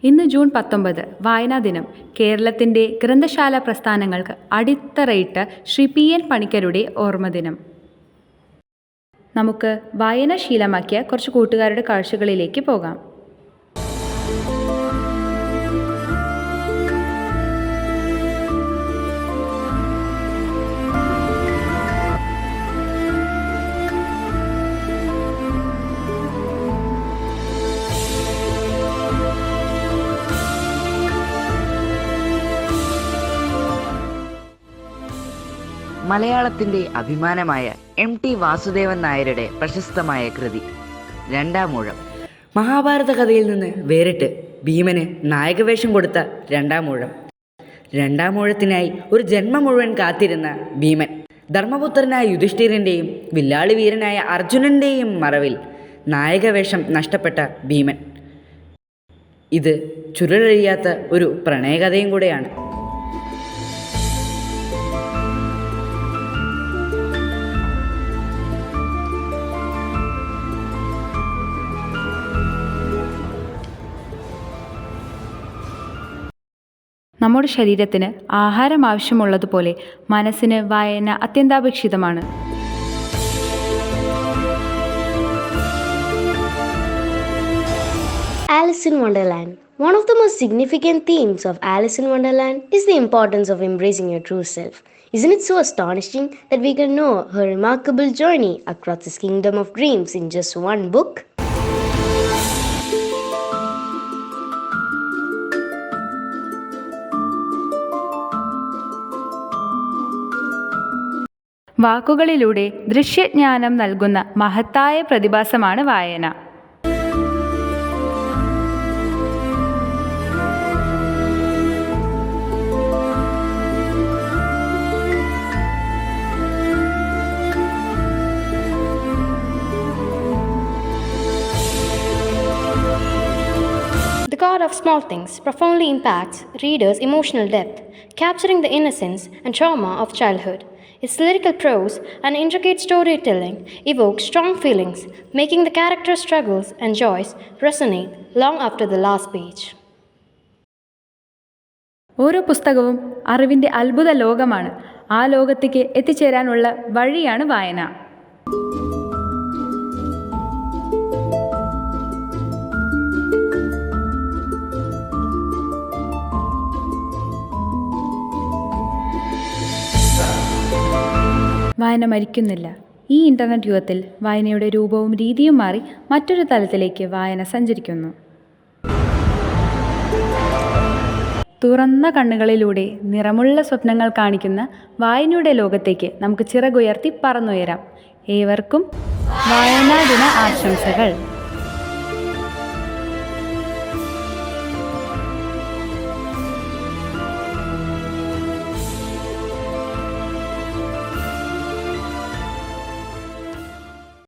ഇന്ന് ജൂൺ 19 വായനാ ദിനം. കേരളത്തിൻ്റെ ഗ്രന്ഥശാല പ്രസ്ഥാനങ്ങൾക്ക് അടിത്തറയിട്ട ശ്രീ PN പണിക്കരുടെ ഓർമ്മദിനം. നമുക്ക് വായന ശീലമാക്കിയ കുറച്ച് കൂട്ടുകാരുടെ കാഴ്ചകളിലേക്ക് പോകാം. മലയാളത്തിന്റെ അഭിമാനമായ MT വാസുദേവൻ നായരുടെ പ്രശസ്തമായ കൃതി രണ്ടാമൂഴം. മഹാഭാരത കഥയിൽ നിന്ന് വേറിട്ട് ഭീമന് നായകവേഷം കൊടുത്ത രണ്ടാമൂഴം. രണ്ടാമൂഴത്തിനായി ഒരു ജന്മം മുഴുവൻ കാത്തിരുന്ന ഭീമൻ ധർമ്മപുത്രനായ യുധിഷ്ഠിരൻ്റെയും വില്ലാളി വീരനായ അർജുനൻ്റെയും മറവിൽ നായകവേഷം നഷ്ടപ്പെട്ട ഭീമൻ. ഇത് ചുരുളഴിയാത്ത ഒരു പ്രണയകഥയും കൂടെയാണ്. നമ്മുടെ ശരീരത്തിന് ആഹാരം ആവശ്യമുള്ളതുപോലെ മനസ്സിന് വായന അത്യന്താപേക്ഷിതമാണ്. Alice in Wonderland. One of the most significant themes of Alice in Wonderland is the importance of embracing your true self. Isn't it so astonishing that we can know her remarkable journey across this kingdom of dreams in just one book? വാക്കുകളിലൂടെ ദൃശ്യജ്ഞാനം നൽകുന്ന മഹത്തായ പ്രതിഭാസമാണ് വായന. The God of Small Things profoundly impacts readers' emotional depth, capturing the innocence and trauma of childhood. Its lyrical prose and intricate storytelling evoke strong feelings, making the characters' struggles and joys resonate long after the last page. ഓരോ പുസ്തകവും അറിവിൻ്റെ അത്ഭുത ലോകമാണ്. ആ ലോകത്തേക്ക് എത്തിച്ചേരാനുള്ള വഴിയാണ് വായന. വായന മരിക്കുന്നില്ല. ഈ ഇൻ്റർനെറ്റ് യുഗത്തിൽ വായനയുടെ രൂപവും രീതിയും മാറി മറ്റൊരു തലത്തിലേക്ക് വായന സഞ്ചരിക്കുന്നു. തുറന്ന കണ്ണുകളിലൂടെ നിറമുള്ള സ്വപ്നങ്ങൾ കാണിക്കുന്ന വായനയുടെ ലോകത്തേക്ക് നമുക്ക് ചിറകുയർത്തി പറന്നുയരാം. ഏവർക്കും വായനാ ദിന ആശംസകൾ.